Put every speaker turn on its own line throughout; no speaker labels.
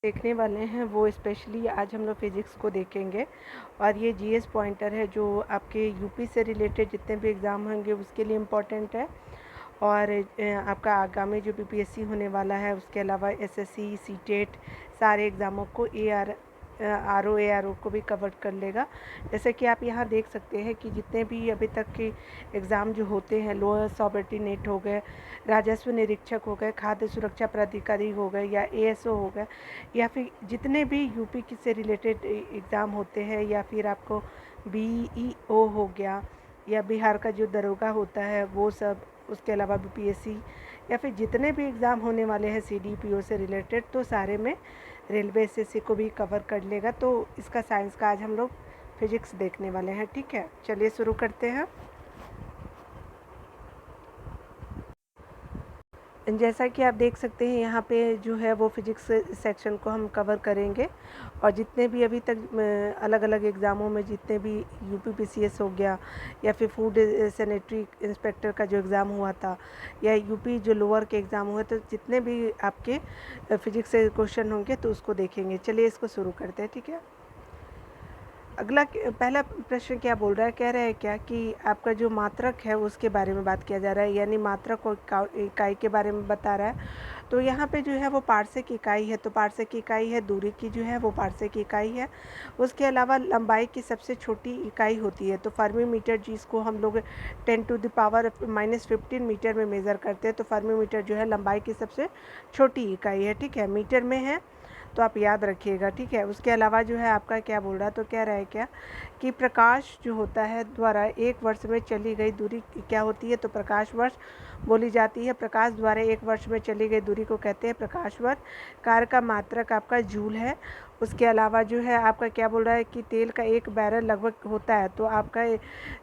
देखने वाले हैं वो स्पेशली आज हम लोग फिज़िक्स को देखेंगे और ये जीएस पॉइंटर है जो आपके यूपी से रिलेटेड जितने भी एग्ज़ाम होंगे उसके लिए इम्पोर्टेंट है। और आपका आगामी जो बीपीएससी होने वाला है उसके अलावा एसएससी सीटेट सारे एग्ज़ामों को आरओ को भी कवर कर लेगा। जैसे कि आप यहाँ देख सकते हैं कि जितने भी अभी तक के एग्ज़ाम जो होते हैं, लोअर सबऑर्डिनेट हो गए, राजस्व निरीक्षक हो गए, खाद्य सुरक्षा प्राधिकारी हो गए या एएसओ हो गए, या फिर जितने भी यूपी से रिलेटेड एग्ज़ाम होते हैं, या फिर आपको बीईओ हो गया या बिहार का जो दरोगा होता है वो सब, उसके अलावा बीपीएससी या फिर जितने भी एग्ज़ाम होने वाले हैं सीडीपीओ से रिलेटेड, तो सारे में रेलवे एसएससी को भी कवर कर लेगा। तो इसका साइंस का आज हम लोग फिजिक्स देखने वाले हैं। ठीक है, चलिए शुरू करते हैं। जैसा कि आप देख सकते हैं यहाँ पे जो है वो फिजिक्स सेक्शन को हम कवर करेंगे और जितने भी अभी तक अलग अलग एग्ज़ामों में जितने भी यूपीपीसीएस हो गया या फिर फूड सैनिटरी इंस्पेक्टर का जो एग्ज़ाम हुआ था या यूपी जो लोअर के एग्ज़ाम हुए, तो जितने भी आपके फिजिक्स से क्वेश्चन होंगे तो उसको देखेंगे। चलिए इसको शुरू करते हैं। ठीक है, पहला प्रश्न क्या बोल रहा है, कह रहा है क्या कि आपका जो मात्रक है उसके बारे में बात किया जा रहा है, यानी मात्रक और इकाई के बारे में बता रहा है। तो यहाँ पे जो है वो पार्सेक इकाई है, तो पार्सेक इकाई है, दूरी की जो है वो पार्सेक इकाई है। उसके अलावा लंबाई की सबसे छोटी इकाई होती है तो फर्मी मीटर, जिसको हम लोग 10⁻⁻15 मीटर में मेज़र करते हैं, तो फर्मी मीटर जो है लंबाई की सबसे छोटी इकाई है। ठीक है, मीटर में है तो आप याद रखिएगा। ठीक है, उसके अलावा जो है आपका क्या बोल रहा है, तो कह रहा है क्या कि प्रकाश जो होता है द्वारा एक वर्ष में चली गई दूरी क्या होती है, तो प्रकाश वर्ष बोली जाती है। प्रकाश द्वारा एक वर्ष में चली गई दूरी को कहते हैं प्रकाश वर्ष। कार्य का मात्रक आपका जूल है। उसके अलावा जो है आपका क्या बोल रहा है कि तेल का एक बैरल लगभग होता है तो आपका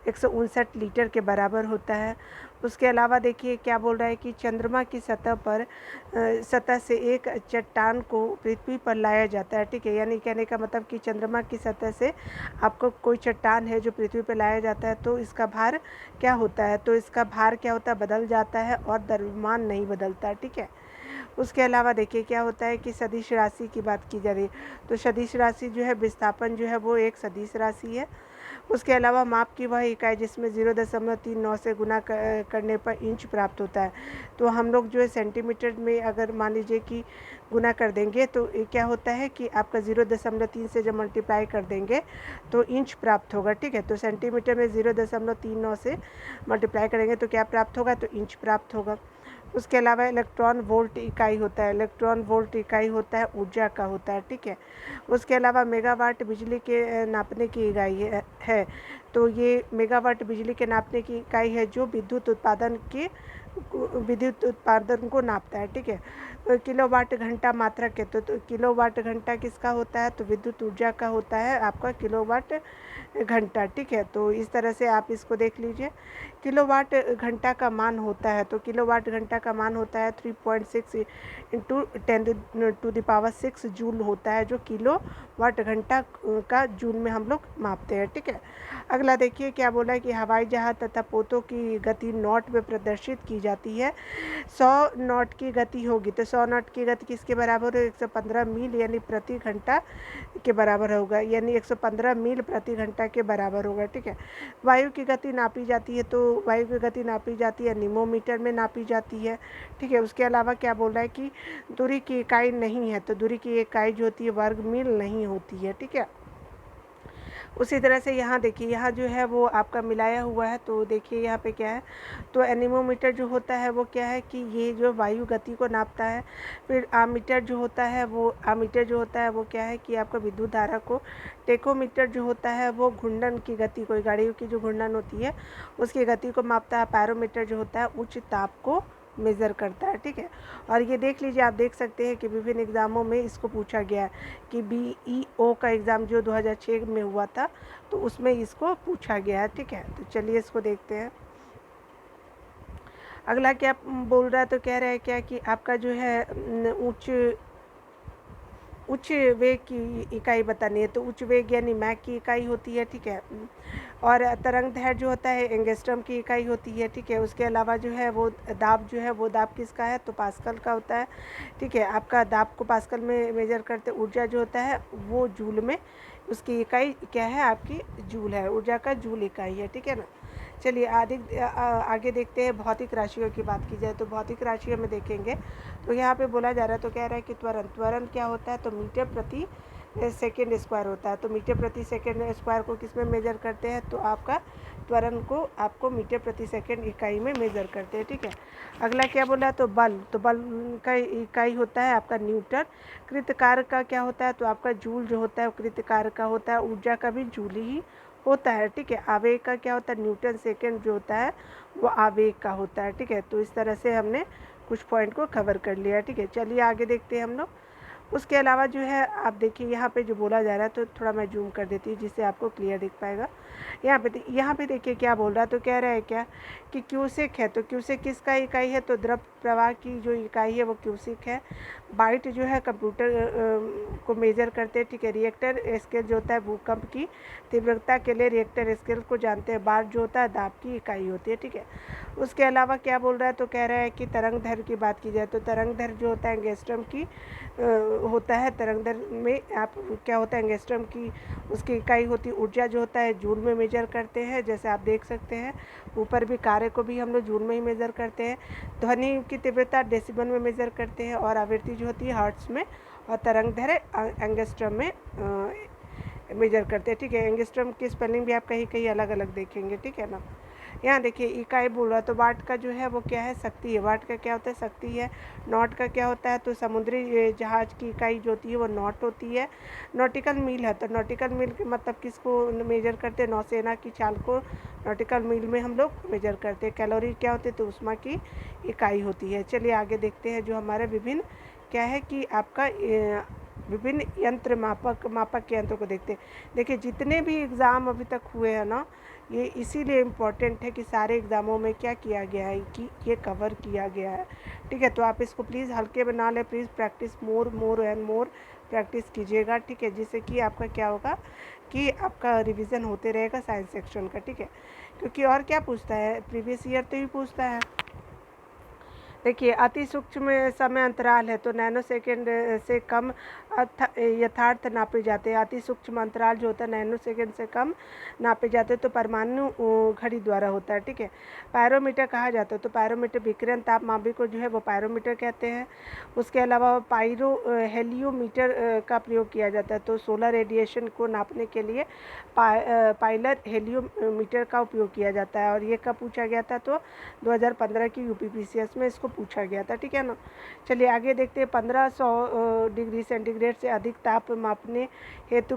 159 लीटर के बराबर होता है। उसके अलावा देखिए क्या बोल रहा है कि चंद्रमा की सतह से एक चट्टान को पृथ्वी पर लाया जाता है। ठीक है, यानी कहने का मतलब कि चंद्रमा की सतह से आपको कोई चट्टान है जो पृथ्वी पर लाया जाता है तो इसका भार क्या होता है, तो इसका भार क्या होता है, बदल जाता है और द्रव्यमान नहीं बदलता। ठीक है, उसके अलावा देखिए क्या होता है कि सदिश राशि की बात की जा रही है, तो सदिश राशि जो है विस्थापन जो है वो एक सदिश राशि है। उसके अलावा माप की वह इकाई जिसमें 0.39 से गुना करने पर इंच प्राप्त होता है, तो हम लोग जो है सेंटीमीटर में अगर मान लीजिए कि गुना कर देंगे तो ये क्या होता है कि आपका 0.3 से जब मल्टीप्लाई कर देंगे तो इंच प्राप्त होगा। ठीक है, तो सेंटीमीटर में 0.39 से मल्टीप्लाई करेंगे तो क्या प्राप्त होगा, तो इंच प्राप्त होगा। उसके अलावा इलेक्ट्रॉन वोल्ट इकाई होता है, इलेक्ट्रॉन वोल्ट इकाई होता है ऊर्जा का होता है। ठीक है, उसके अलावा मेगावाट बिजली के नापने की इकाई है, तो ये मेगावाट बिजली के नापने की इकाई है जो विद्युत उत्पादन को नापता है। ठीक है, किलोवाट घंटा मात्रक है, तो किलोवाट घंटा किसका होता है, तो विद्युत ऊर्जा का होता है आपका किलोवाट घंटा। ठीक है, तो इस तरह से आप इसको देख लीजिए। किलोवाट घंटा का मान होता है, तो किलोवाट घंटा का मान होता है 3.6 इंटू 10⁻⁶ जूल होता है, जो किलो वाट घंटा का जूल में हम लोग मापते हैं। ठीक है, अगला देखिए क्या बोला है कि हवाई जहाज़ तथा पोतों की गति नॉट में प्रदर्शित की जाती है। 100 नॉट की गति होगी, तो 100 नॉट की गति किसके बराबर है, 115 मील यानी प्रति घंटा के बराबर होगा, यानी 115 मील प्रति घंटा के बराबर होगा। ठीक है, वायु की गति नापी जाती है, तो वायु की गति नापी जाती है निमोमीटर में नापी जाती है। ठीक है, उसके अलावा क्या बोल रहा है कि दूरी की इकाई नहीं है, तो दूरी की इकाई जो होती है वर्ग मील नहीं होती है। ठीक है, उसी तरह से यहाँ देखिए, यहाँ जो है वो आपका मिलाया हुआ है, तो देखिए यहाँ पे क्या है, तो एनीमोमीटर जो होता है वो क्या है कि ये जो वायु गति को नापता है। फिर आमीटर जो होता है वो क्या है कि आपका विद्युत धारा को। टेकोमीटर जो होता है वो घूर्णन की गति, कोई गाड़ियों की जो घूर्णन होती है उसकी गति को मापता है। पैरोमीटर जो होता है उच्च ताप को मेज़र करता है। ठीक है, और ये देख लीजिए, आप देख सकते हैं कि विभिन्न एग्ज़ामों में इसको पूछा गया है कि बीईओ का एग्ज़ाम जो 2006 में हुआ था तो उसमें इसको पूछा गया है। ठीक है, तो चलिए इसको देखते हैं। अगला क्या बोल रहा है, तो कह रहा है क्या कि आपका जो है उच्च वेग की इकाई बतानी है तो उच्च वेग यानी मैक की इकाई होती है, ठीक है। और तरंग दैर्ध्य जो होता है एंगस्ट्रम की इकाई होती है, ठीक है। उसके अलावा जो है वो दाब जो है वो दाब किसका है तो पास्कल का होता है, ठीक है। आपका दाब को पास्कल में मेजर करते, ऊर्जा जो होता है वो जूल में, उसकी इकाई क्या है आपकी जूल है, ऊर्जा का जूल इकाई है, ठीक है ना। चलिए आगे देखते हैं भौतिक राशियों की बात की जाए तो भौतिक राशियों में देखेंगे तो यहाँ पे बोला जा रहा है तो कह रहा है कि त्वरण क्या होता है तो मीटर प्रति सेकेंड स्क्वायर होता है। तो मीटर प्रति सेकेंड स्क्वायर को किस में मेजर करते हैं तो आपका त्वरण को आपको मीटर प्रति सेकेंड इकाई में मेजर करते हैं, ठीक है। अगला क्या बोला तो बल का इकाई होता है आपका न्यूटन। कृतकार का क्या होता है तो आपका जूल जो होता है वो कृतकार का होता है, ऊर्जा का भी जूल ही होता है, ठीक है। आवेग का क्या होता है न्यूटन सेकेंड जो होता है वो आवेग का होता है, ठीक है। तो इस तरह से हमने कुछ पॉइंट को कवर कर लिया, ठीक है। चलिए आगे देखते हैं हम लोग। उसके अलावा जो है आप देखिए यहाँ पे जो बोला जा रहा है तो थोड़ा मैं जूम कर देती हूँ जिससे आपको क्लियर दिख पाएगा। यहाँ पे देखिए क्या बोल रहा है तो कह रहा है क्या कि क्यूसेक है तो क्यूसेक किसका इकाई है तो द्रव प्रवाह की जो इकाई है वो क्यूसेक है। बाइट जो है कंप्यूटर को मेजर करते हैं, ठीक है। रिएक्टर स्केल जो होता है भूकंप की तीव्रता के लिए रिएक्टर स्केल को जानते हैं। बार जो होता है दाब की इकाई होती है, ठीक है। उसके अलावा क्या बोल रहा है तो कह रहा है कि तरंग दैर्ध्य की बात की जाए तो तरंग दैर्ध्य जो होता है एंगस्ट्रम की होता है। तरंग दैर्ध्य में आप क्या होता है एंगस्ट्रम की उसकी इकाई होती है। ऊर्जा जो होता है जूल में मेजर करते हैं, जैसे आप देख सकते हैं ऊपर भी कार्य को भी हम लोग जूल में ही मेजर करते हैं। ध्वनि की तीव्रता डेसिबल में मेजर करते हैं और आवृत्ति जो होती है हर्ट्ज में, और तरंग दैर्ध्य एंगस्ट्रम में मेजर करते हैं, ठीक है। एंगस्ट्रम की स्पेलिंग भी आप कहीं कहीं अलग अलग देखेंगे, ठीक है ना। यहाँ देखिए इकाई बोल रहा है तो वाट का जो है वो क्या है शक्ति है। वाट का क्या होता है शक्ति है। नॉट का क्या होता है तो समुद्री जहाज की इकाई जो होती है वो नॉट होती है। नॉटिकल मील है तो नॉटिकल मील के मतलब किसको मेजर करते हैं नौसेना की चाल को नॉटिकल मील में हम लोग मेजर करते हैं। कैलोरी क्या होती है तो ऊष्मा की इकाई होती है। चलिए आगे देखते हैं जो हमारे विभिन्न क्या है कि आपका विभिन्न यंत्र मापक के यंत्रों को देखते हैं। देखिए जितने भी एग्ज़ाम अभी तक हुए हैं ना ये इसीलिए इम्पॉर्टेंट है कि सारे एग्ज़ामों में क्या किया गया है कि ये कवर किया गया है, ठीक है। तो आप इसको प्लीज़ हल्के बना लें, please practice more and more practice कीजिएगा, ठीक है। जिससे कि आपका क्या होगा कि आपका रिवीजन होते रहेगा साइंस सेक्शन का, ठीक है। क्योंकि और क्या पूछता है प्रीवियस ईयर तो ही पूछता है। देखिए अति सूक्ष्म समय अंतराल है तो नैनो सेकेंड से कम यथार्थ नापे जाते हैं। अति सूक्ष्म अंतराल जो होता है नैनो सेकेंड से कम नापे जाते हैं तो परमाणु घड़ी द्वारा होता है, ठीक है। पायरोमीटर कहा जाता है तो पायरोमीटर विकिरण ताप मापी को जो है वो पायरोमीटर कहते हैं। उसके अलावा हेलियोमीटर का प्रयोग किया जाता है तो सोलर रेडिएशन को नापने के लिए पायलर हेलियोमीटर का उपयोग किया जाता है। और ये कब पूछा गया था तो 2015 की यूपीपीसीएस में इसको पूछा गया था, ठीक है ना। चलिए आगे देखते हैं। 1500 डिग्री सेंटीग्रेड से अधिक ताप मापने हेतु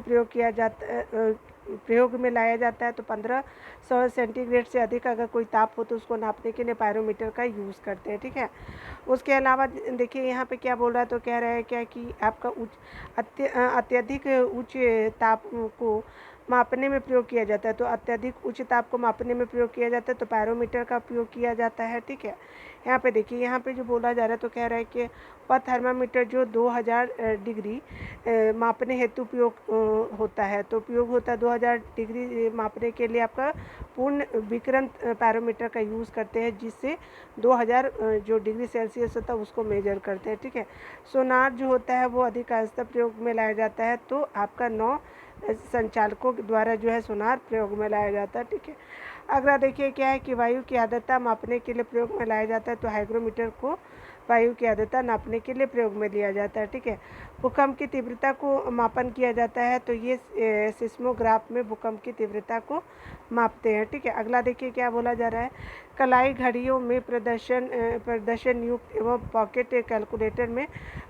प्रयोग में लाया जाता है तो 1500 सेंटीग्रेड से अधिक अगर कोई ताप हो तो उसको नापने के लिए पायरोमीटर का यूज़ करते हैं, ठीक है। उसके अलावा देखिए यहाँ पे क्या बोल रहा है तो कह रहा है क्या कि आपका अत्यधिक उच्च ताप को मापने में प्रयोग किया जाता है तो अत्यधिक उच्च ताप को मापने में प्रयोग किया जाता है तो पायरोमीटर का उपयोग किया जाता है, ठीक है। यहाँ पे देखिए यहाँ पे जो बोला जा रहा है तो कह रहा है कि वह थर्मामीटर जो 2000 डिग्री मापने हेतु उपयोग होता है तो उपयोग होता है 2000 डिग्री मापने के लिए आपका पूर्ण विकिरण पैरोमीटर का यूज़ करते हैं जिससे 2000 जो डिग्री सेल्सियस होता है उसको मेजर करते हैं, ठीक है। सोनार जो होता है वो अधिकांशतः प्रयोग में लाया जाता है तो आपका 9 संचालकों द्वारा जो है सोनार प्रयोग में लाया जाता है, ठीक है। अगला देखिए क्या है कि वायु की आर्द्रता मापने के लिए प्रयोग में लाया जाता है तो हाइग्रोमीटर को वायु की आर्द्रता नापने के लिए प्रयोग में लिया जाता है, ठीक है। भूकंप की तीव्रता को मापन किया जाता है तो ये सिस्मोग्राफ में भूकंप की तीव्रता को मापते हैं, ठीक है। अगला देखिए क्या बोला जा रहा है। कलाई घड़ियों में प्रदर्शन युक्त एवं पॉकेट कैलकुलेटर में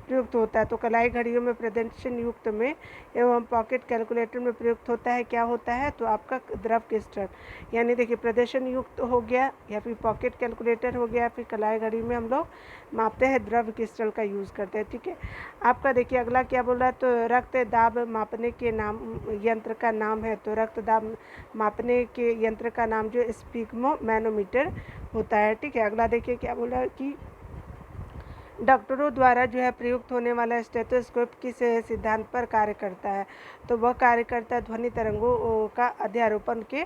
प्रयुक्त होता है तो कलाई घड़ियों में प्रदर्शन युक्त में एवं पॉकेट कैलकुलेटर में प्रयुक्त होता है क्या होता है तो आपका द्रव क्रिस्टल। यानी देखिए प्रदर्शन युक्त हो गया या फिर पॉकेट कैलकुलेटर हो गया, फिर कलाई घड़ी में हम लोग मापते हैं द्रव क्रिस्टल का यूज़ करते हैं, ठीक है। आपका देखिए अगला क्या बोल रहा है तो रक्त दाब मापने के नाम यंत्र का नाम है तो रक्त दाब मापने के यंत्र का नाम जो स्पिग्मो मैनोमीटर होता है, ठीक है। अगला देखिए क्या बोल रहा है कि डॉक्टरों द्वारा जो है प्रयुक्त होने वाला स्टेथोस्कोप किस सिद्धांत पर कार्य करता है? तो वह कार्य करता है ध्वनि तरंगों का अध्यारोपण के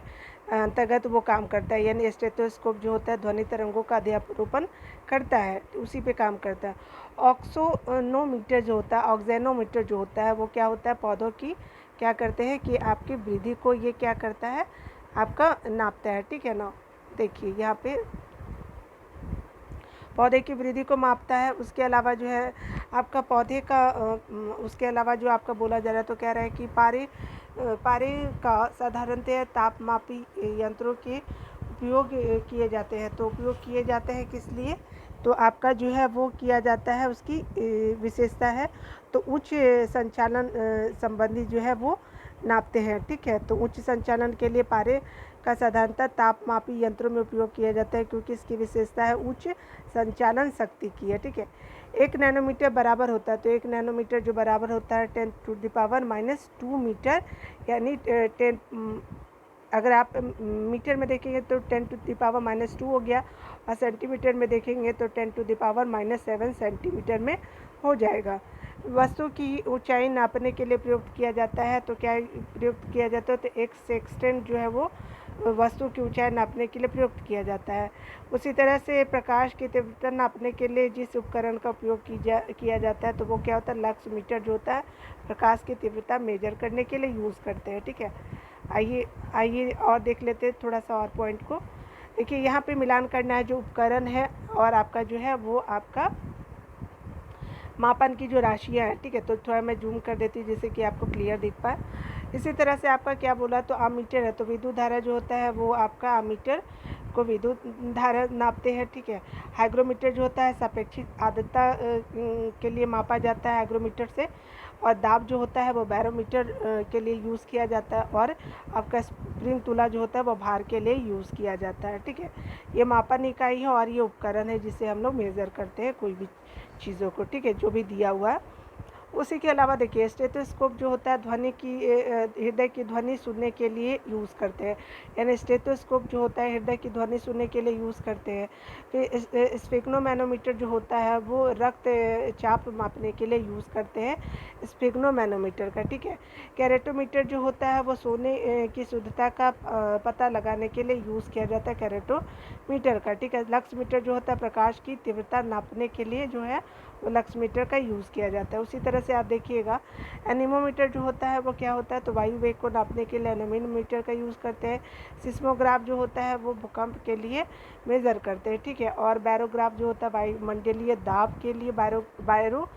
अंतर्गत वो काम करता है, यानी स्टेथोस्कोप जो होता है ध्वनि तरंगों का अध्यारोपण करता है, तो उसी पे काम करता है। ऑक्सोनोमीटर जो होता है, ऑक्जेनोमीटर जो होता है, वो क्या होता है, पौधों की क्या करते हैं कि आपकी वृद्धि को ये क्या करता है, आपका नापता है, ठीक है ना। देखिए यहाँ पे पौधे की वृद्धि को मापता है। उसके अलावा जो है आपका पौधे का उसके अलावा जो आपका बोला जा रहा है, तो कह रहा है कि पारे का साधारणतः तापमापी यंत्रों के उपयोग किए जाते हैं। तो उपयोग किए जाते हैं किस लिए, तो आपका जो है वो किया जाता है, उसकी विशेषता है तो उच्च संचालन संबंधी जो है वो नापते हैं, ठीक है। तो उच्च संचालन के लिए पारे का साधारणतः तापमापी यंत्रों में उपयोग किया जाता है, क्योंकि इसकी विशेषता है उच्च संचालन शक्ति की है, ठीक है। 1 नैनोमीटर बराबर होता है, तो 1 नैनोमीटर जो बराबर होता है 10⁻⁻² मीटर, यानी 10 अगर आप मीटर में देखेंगे तो 10⁻⁻² हो गया, और सेंटीमीटर में देखेंगे तो 10⁻⁻7 सेंटीमीटर में हो जाएगा। वस्तु की ऊंचाई नापने के लिए प्रयुक्त किया जाता है, तो क्या प्रयुक्त किया जाता है, तो एक सेक्सटेंट जो है वो वस्तु की ऊंचाई नापने के लिए प्रयुक्त किया जाता है। उसी तरह से प्रकाश की तीव्रता नापने के लिए जिस उपकरण का उपयोग किया जाता है, तो वो क्या होता है, लक्स मीटर जो होता है, प्रकाश की तीव्रता मेजर करने के लिए यूज़ करते हैं, ठीक है। आइए और देख लेते हैं थोड़ा सा और पॉइंट को। देखिए यहाँ पे मिलान करना है जो उपकरण है और आपका जो है वो आपका मापन की जो राशियाँ हैं, ठीक है। तो थोड़ा मैं जूम कर देती हूँ जिससे कि आपको क्लियर दिख पाए। इसी तरह से आपका क्या बोला, तो अमीटर है, तो विद्युत धारा जो होता है वो आपका अमीटर को विद्युत धारा नापते हैं, ठीक है। हाइग्रोमीटर जो होता है सापेक्षिक आर्द्रता के लिए मापा जाता है हाइग्रोमीटर से, और दाब जो होता है वो बैरोमीटर के लिए यूज़ किया जाता है, और आपका स्प्रिंग तुला जो होता है वो भार के लिए यूज़ किया जाता है, ठीक है। ये मापन इकाई है और ये उपकरण है जिससे हम लोग मेज़र करते हैं कोई भी चीज़ों को, ठीक है, जो भी दिया हुआ है। उसी के अलावा देखिए स्टेथोस्कोप जो होता है ध्वनि की हृदय की ध्वनि सुनने के लिए यूज़ करते हैं, यानी स्टेथोस्कोप जो होता है हृदय की ध्वनि सुनने के लिए यूज़ करते हैं। फिर स्फिग्नोमैनोमीटर जो होता है वो रक्त चाप मापने के लिए यूज़ करते हैं, स्फिग्नोमैनोमीटर का, ठीक है। कैरेटोमीटर जो होता है वो सोने की शुद्धता का पता लगाने के लिए यूज़ किया जाता है, कैरेटोमीटर का, ठीक है। लक्स मीटर जो होता है प्रकाश की तीव्रता नापने के लिए जो है वो लक्स मीटर का यूज़ किया जाता है। उसी तरह से आप देखिएगा एनीमोमीटर जो होता है वो क्या होता है, तो वायु वेग को नापने के लिए एनीमोमीटर का यूज़ करते हैं। सिस्मोग्राफ जो होता है वो भूकंप के लिए मेज़र करते हैं, ठीक है। और बैरोग्राफ जो होता है वायुमंडलीय दाब के लिए बैरोग्राफ,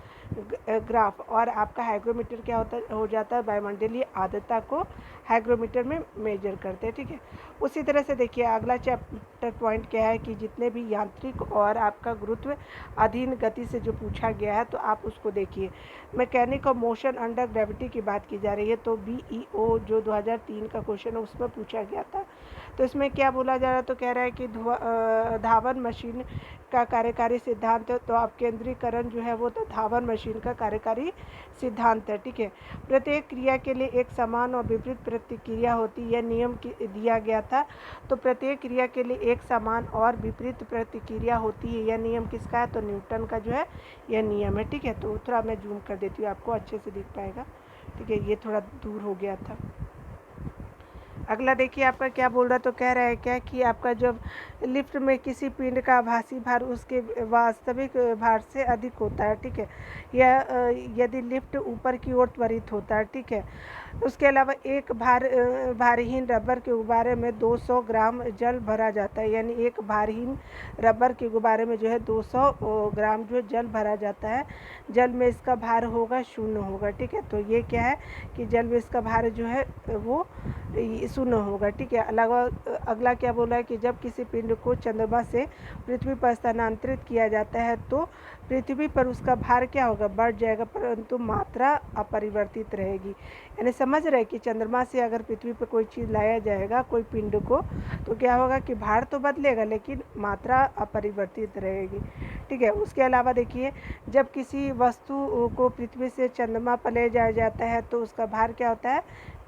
और आपका हाइग्रोमीटर क्या होता हो जाता है, वायुमंडलीय आर्द्रता को हाइग्रोमीटर में मेजर करते हैं, ठीक है। उसी तरह से देखिए अगला चैप्टर पॉइंट क्या है कि जितने भी यांत्रिक और आपका गुरुत्व अधीन गति से जो पूछा गया है तो आप उसको देखिए। Mechanic of motion under gravity की बात की जा रही है, तो BEO जो 2003 का क्वेश्चन है उसमें पूछा गया था। तो इसमें क्या बोला जा रहा है, तो कह रहा है कि धावन मशीन का कार्यकारी सिद्धांत है, तो आप केंद्रीकरण जो है वो तो धावन मशीन का कार्यकारी सिद्धांत है, ठीक है। प्रत्येक क्रिया के लिए एक समान और विपरीत प्रतिक्रिया होती है, यह नियम दिया गया था। तो प्रत्येक क्रिया के लिए एक समान और विपरीत प्रतिक्रिया होती है, यह नियम किसका है, तो न्यूटन का जो है यह नियम है, ठीक है। तो थोड़ा मैं जूम कर देती हूँ, आपको अच्छे से दिख पाएगा, ठीक है। ये थोड़ा दूर हो गया था। अगला देखिए आपका क्या बोल रहा है, तो कह रहा है क्या कि आपका जब लिफ्ट में किसी पिंड का आभासी भार उसके वास्तविक भार से अधिक होता है, ठीक है, या यदि लिफ्ट ऊपर की ओर त्वरित होता है, ठीक है। उसके अलावा एक भारहीन रबर के गुब्बारे में 200 ग्राम जल भरा जाता है, यानी एक भारहीन रबर के गुब्बारे में जो है 200 ग्राम जो जल भरा जाता है। जल में इसका भार होगा 0 होगा, ठीक है। तो ये क्या है कि जल में इसका भार जो है वो 0 होगा, ठीक है। अगला क्या बोला है कि जब किसी पिंड को चंद्रमा से पृथ्वी पर स्थानांतरित किया जाता है तो पृथ्वी पर उसका भार क्या होगा, बढ़ जाएगा, परंतु मात्रा अपरिवर्तित रहेगी। यानी समझ रहे कि चंद्रमा से अगर पृथ्वी पर कोई चीज़ लाया जाएगा कोई पिंड को, तो क्या होगा कि भार तो बदलेगा लेकिन मात्रा अपरिवर्तित रहेगी, ठीक है। उसके अलावा देखिए जब किसी वस्तु को पृथ्वी से चंद्रमा पर ले जाया जाता है तो उसका भार क्या होता है,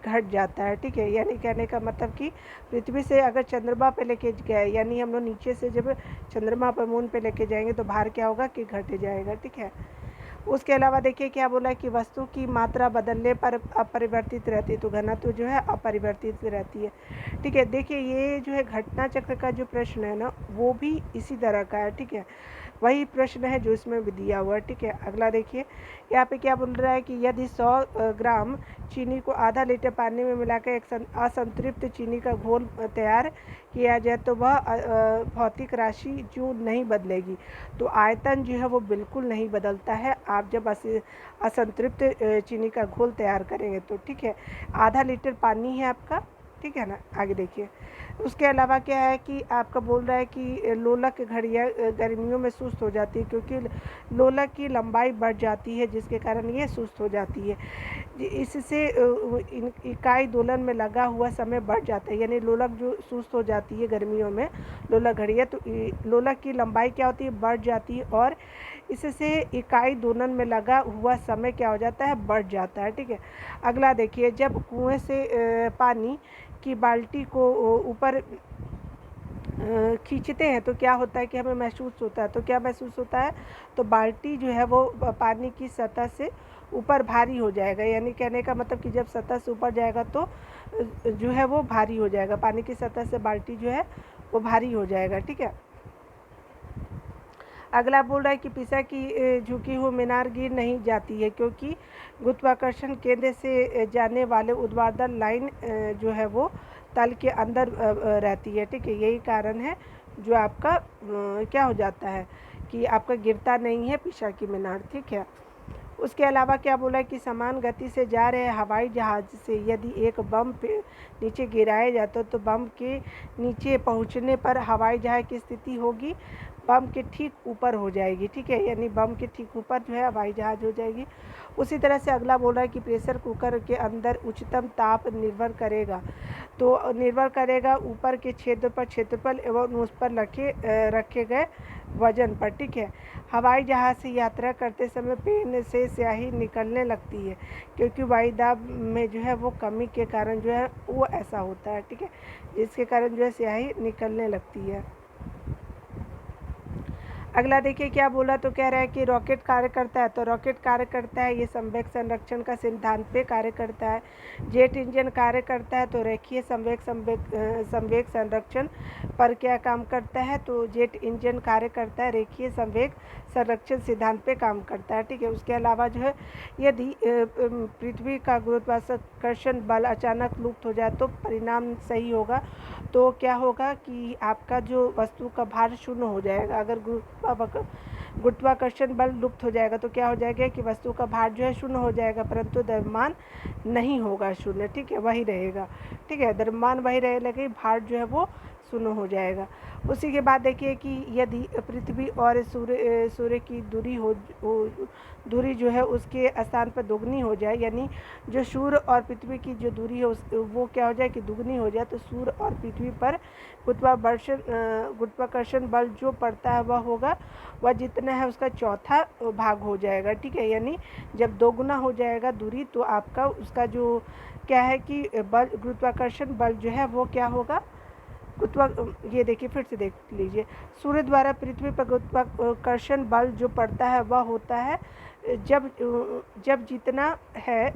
घट जाता है, ठीक है। यानी कहने का मतलब कि पृथ्वी से अगर चंद्रमा पे लेके गए, यानी हम लोग नीचे से जब चंद्रमा पर मून पे लेके जाएंगे तो भार क्या होगा कि घट जाएगा, ठीक है। उसके अलावा देखिए क्या बोला कि वस्तु की मात्रा बदलने पर अपरिवर्तित रहती है, तो घनत्व जो है अपरिवर्तित रहती है, ठीक है। देखिए ये जो है घटना चक्र का जो प्रश्न है ना, वो भी इसी तरह का है, ठीक है। वही प्रश्न है जो इसमें भी दिया हुआ है, ठीक है। अगला देखिए यहाँ पे क्या बोल रहा है कि यदि 100 ग्राम चीनी को आधा लीटर पानी में मिलाकर एक असंतृप्त चीनी का घोल तैयार किया जाए तो वह भौतिक राशि जो नहीं बदलेगी। तो आयतन जो है वो बिल्कुल नहीं बदलता है आप जब असंतृप्त चीनी का घोल तैयार करेंगे तो, ठीक है। आधा लीटर पानी है आपका, ठीक है ना। आगे देखिए उसके अलावा क्या है कि आपका बोल रहा है कि लोलक घड़ियाँ गर्मियों में सुस्त हो जाती है, क्योंकि लोलक की लंबाई बढ़ जाती है जिसके कारण ये सुस्त हो जाती है। इससे इकाई दोलन में लगा हुआ समय बढ़ जाता है, यानी लोलक जो सुस्त हो जाती है गर्मियों में लोलक घड़ियाँ, तो लोलक की लंबाई क्या होती है, बढ़ जाती है, और इससे इकाई दोलन में लगा हुआ समय क्या हो जाता है, बढ़ जाता है, ठीक है। अगला देखिए जब कुएं से पानी की बाल्टी को ऊपर खींचते हैं तो क्या होता है कि हमें महसूस होता है, तो क्या महसूस होता है, तो बाल्टी जो है वो पानी की सतह से ऊपर भारी हो जाएगा। यानी कहने का मतलब कि जब सतह से ऊपर जाएगा तो जो है वो भारी हो जाएगा, पानी की सतह से बाल्टी जो है वो भारी हो जाएगा, ठीक है। अगला बोल रहा है कि पिसा की झुकी हुई मीनार गिर नहीं जाती है, क्योंकि गुरुत्वाकर्षण केंद्र से जाने वाले ऊर्ध्वाधर लाइन जो है वो तल के अंदर रहती है, ठीक है। यही कारण है जो आपका क्या हो जाता है कि आपका गिरता नहीं है पिसा की मीनार, ठीक है। उसके अलावा क्या बोला कि समान गति से जा रहे हवाई जहाज़ से यदि एक बम पे नीचे गिराया जाता तो बम के नीचे पहुंचने पर हवाई जहाज़ की स्थिति होगी बम के ठीक ऊपर हो जाएगी, ठीक है। यानी बम के ठीक ऊपर जो है हवाई जहाज़ हो जाएगी। उसी तरह से अगला बोल रहा है कि प्रेशर कुकर के अंदर उच्चतम ताप निर्भर करेगा, तो निर्भर करेगा ऊपर के छेद पर क्षेत्रफल एवं उस पर रखे गए वजन पर, ठीक है। हवाई जहाज़ से यात्रा करते समय पेन से स्याही निकलने लगती है, क्योंकि वायुदाब में जो है वो कमी के कारण जो है वो ऐसा होता है, ठीक है, जिसके कारण जो है स्याही निकलने लगती है। अगला देखिए क्या बोला, तो कह रहा है कि रॉकेट कार्य करता है, तो रॉकेट कार्य करता है ये संवेग संरक्षण का सिद्धांत पे कार्य करता है। जेट इंजन कार्य करता है तो रेखीय संवेग संरक्षण पर क्या काम करता है, तो जेट इंजन कार्य करता है रेखीय संवेग संरक्षण सिद्धांत पे काम करता है, ठीक है। उसके अलावा जो है यदि पृथ्वी का गुरुत्वाकर्षण बल अचानक लुप्त हो जाए तो परिणाम सही होगा, तो क्या होगा कि आपका जो वस्तु का भार शून्य हो जाएगा। अगर गुरुत्वाकर्षण बल लुप्त हो जाएगा तो क्या हो जाएगा कि वस्तु का भार जो है शून्य हो जाएगा, परंतु द्रव्यमान नहीं होगा शून्य, ठीक है, वही रहेगा, ठीक है। द्रव्यमान वही रहे, लेकिन भार जो है वो शून्य हो जाएगा। उसी के बाद देखिए कि यदि पृथ्वी और सूर्य की दूरी जो है उसके स्थान पर दोगुनी हो जाए, यानी जो सूर्य और पृथ्वी की जो दूरी है वो क्या हो जाए कि दुगनी हो जाए, तो सूर्य और पृथ्वी पर गुरुत्वाकर्षण बल जो पड़ता है वह जितना है उसका चौथा भाग हो जाएगा, ठीक है। यानी जब दोगुना हो जाएगा दूरी तो आपका उसका जो क्या है कि बल गुरुत्वाकर्षण बल जो है वो क्या होगा, ये देखिए फिर से देख लीजिए, सूर्य द्वारा पृथ्वी पर गुरुत्वाकर्षण बल जो पड़ता है वह होता है जब जितना है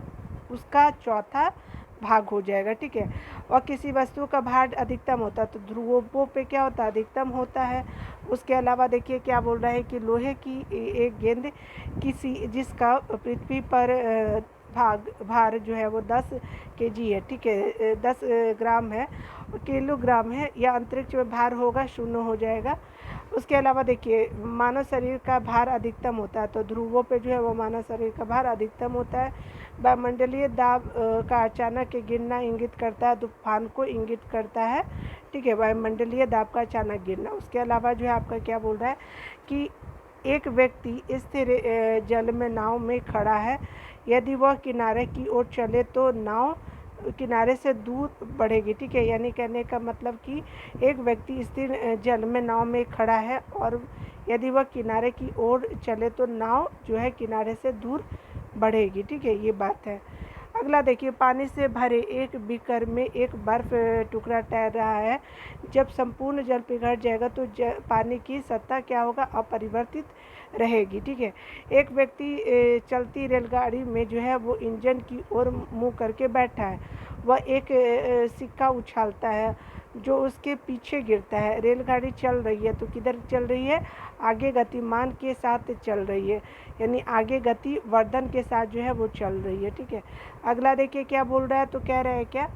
उसका चौथा भाग हो जाएगा, ठीक है। और किसी वस्तु का भार अधिकतम होता है तो ध्रुवों पे क्या होता है, अधिकतम होता है। उसके अलावा देखिए क्या बोल रहा है कि लोहे की एक गेंद जिसका पृथ्वी पर भार जो है वो 10 kg है, ठीक है, 10 ग्राम है, किलोग्राम है, या अंतरिक्ष में भार होगा शून्य हो जाएगा। उसके अलावा देखिए मानव शरीर का भार अधिकतम होता है, तो ध्रुवों पे जो है वो मानव शरीर का भार अधिकतम होता है। वायुमंडलीय दाब का अचानक गिरना इंगित करता है, तूफान को इंगित करता है, ठीक है, वायुमंडलीय दाब का अचानक गिरना। उसके अलावा जो है आपका क्या बोल रहा है कि एक व्यक्ति स्थिर जल में नाव में खड़ा है, यदि वह किनारे की ओर चले तो नाव किनारे से दूर बढ़ेगी, ठीक है। यानी कहने का मतलब कि एक व्यक्ति स्थिर जल में नाव में खड़ा है और यदि वह किनारे की ओर चले तो नाव जो है किनारे से दूर बढ़ेगी, ठीक है, ये बात है। अगला देखिए, पानी से भरे एक बीकर में एक बर्फ टुकड़ा तैर रहा है। जब संपूर्ण जल पिघल जाएगा तो पानी की सतह क्या होगा, अपरिवर्तित रहेगी। ठीक है, एक व्यक्ति चलती रेलगाड़ी में जो है वो इंजन की ओर मुंह करके बैठा है। वह एक सिक्का उछालता है जो उसके पीछे गिरता है। रेलगाड़ी चल रही है तो किधर चल रही है, आगे गतिमान के साथ चल रही है, यानी आगे गति वर्धन के साथ जो है वो चल रही है। ठीक है, अगला देखिए क्या बोल रहा है, तो कह रहा है क्या,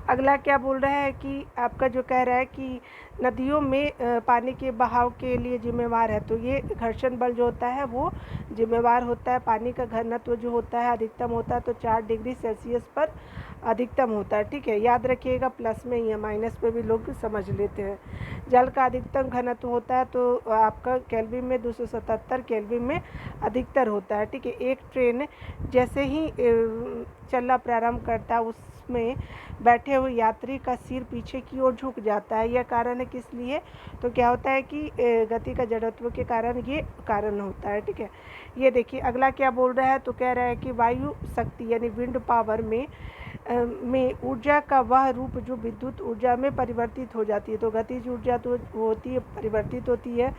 अगला क्या बोल रहा है कि आपका जो कह रहा है कि नदियों में पानी के बहाव के लिए जिम्मेवार है। तो ये घर्षण बल जो होता है वो जिम्मेवार होता है। पानी का घनत्व जो होता है अधिकतम होता है तो 4 डिग्री सेल्सियस पर अधिकतम होता है। ठीक है, याद रखिएगा, प्लस में ही है, माइनस पे भी लोग समझ लेते हैं। जल का अधिकतम घनत्व होता है तो आपका केल्विन में 277 केल्विन में अधिकतर होता है। ठीक है, एक ट्रेन जैसे ही चलना प्रारंभ करता है उसमें बैठे हुए यात्री का सिर पीछे की ओर झुक जाता है। यह कारण है किस लिए, तो क्या होता है कि गति का जड़त्व के कारण ये कारण होता है। ठीक है, ये देखिए अगला क्या बोल रहा है, तो कह रहा है कि वायु शक्ति यानी विंड पावर में ऊर्जा का वह रूप जो विद्युत ऊर्जा में परिवर्तित हो जाती है। तो गतिज ऊर्जा तो होती है, परिवर्तित होती है।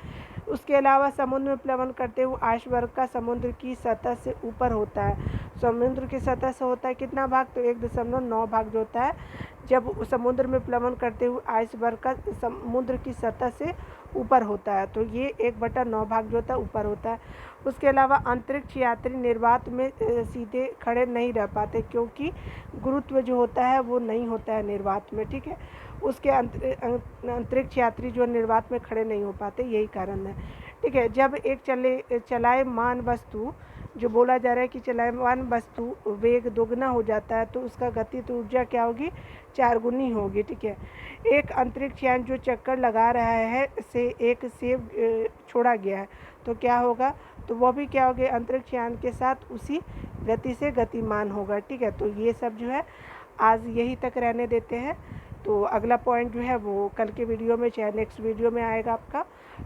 उसके अलावा समुद्र में प्लवन करते हुए आइसबर्ग का समुद्र की सतह से ऊपर होता है। समुद्र की सतह से होता है कितना भाग, तो 1.9 भाग जो होता है जब समुद्र में प्लवन करते हुए आइसबर्ग का समुद्र की सतह से ऊपर होता है, तो ये 1/9 भाग जो होता है ऊपर होता है। उसके अलावा अंतरिक्ष यात्री निर्वात में सीधे खड़े नहीं रह पाते क्योंकि गुरुत्व जो होता है वो नहीं होता है निर्वात में। ठीक है, उसके अंतरिक्ष यात्री जो निर्वात में खड़े नहीं हो पाते, यही कारण है। ठीक है, जब एक चलायमान वस्तु जो बोला जा रहा है कि चलायमान वस्तु वेग दोगुना हो जाता है तो उसका गतिज ऊर्जा क्या होगी, 4 गुनी होगी। ठीक है, एक अंतरिक्ष यान जो चक्कर लगा रहा है से एक सेब छोड़ा गया है तो क्या होगा, तो वह भी क्या होगा, अंतरिक्ष यान के साथ उसी गति से गतिमान होगा। ठीक है, तो ये सब जो है आज यही तक रहने देते हैं। तो अगला पॉइंट जो है वो कल के वीडियो में चाहे नेक्स्ट वीडियो में आएगा आपका।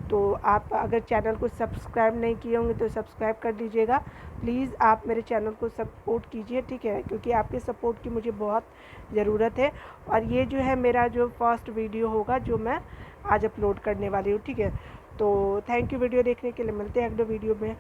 तो आप अगर चैनल को सब्सक्राइब नहीं किए होंगे तो सब्सक्राइब कर दीजिएगा प्लीज़। आप मेरे चैनल को सपोर्ट कीजिए, ठीक है, क्योंकि आपके सपोर्ट की मुझे बहुत ज़रूरत है। और ये जो है मेरा जो फर्स्ट वीडियो होगा जो मैं आज अपलोड करने वाली हूँ। ठीक है, तो थैंक यू वीडियो देखने के लिए, मिलते हैं अगले वीडियो में।